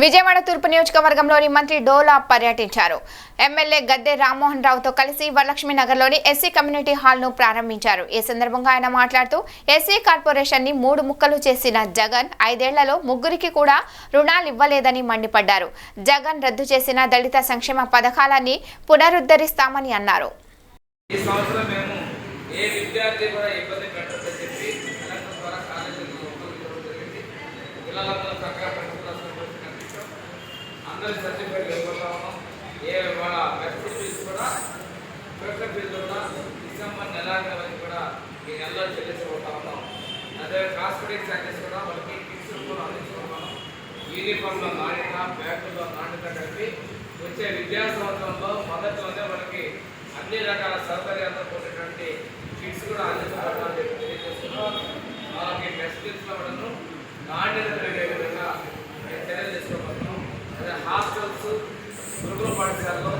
విజయవాడ తూర్పు నియోజకవర్గంలోని మంత్రి డోలా పర్యటించారు. ఎమ్మెల్యే గద్దె రామ్మోహన్ రావుతో కలిసి వరలక్ష్మి నగర్లోని ఎస్సీ కమ్యూనిటీ హాల్ను ప్రారంభించారు. ఈ సందర్భంగా ఆయన మాట్లాడుతూ ఎస్సీ కార్పొరేషన్ ని 3 ముక్కలు చేసిన జగన్ 5 ఏళ్లలో ముగ్గురికి కూడా రుణాలు ఇవ్వలేదని మండిపడ్డారు. జగన్ రద్దు చేసిన దళిత సంక్షేమ పథకాలన్నీ పునరుద్ధరిస్తామని అన్నారు. అందరి సర్టిఫికేట్ ఇవ్వబోతా ఉన్నాం. వాళ్ళ మెడికల్ ఫీజు కూడా ట్యూషన్ ఫీజు కూడా డిసెంబర్ నెలాఖరు వరకు కూడా ఈ నెలలో చెల్లించబోతా ఉన్నాం. అదే కాస్మెటిక్ చార్జెస్ కూడా వాళ్ళకి కిట్స్ కూడా అందించుకుంటున్నాం. యూనిఫామ్లో నాణ్యత, బ్యాగుల్లో నాణ్యత కలిపి వచ్చే విద్యా సంవత్సరంలో మొదట్లోనే వాళ్ళకి అన్ని రకాల సౌకర్యాలతో కూడినటువంటి కిట్స్ కూడా అందించబడతామని చెప్పి తెలియజేస్తున్నాం. వాళ్ళకి టెస్ట్ కిట్స్లో కూడా నాణ్యత పెరిగే విధంగా చర్యలు తీసుకోబోతున్నాం. అదే హాస్టల్స్, గురుకుల పాఠశాలలో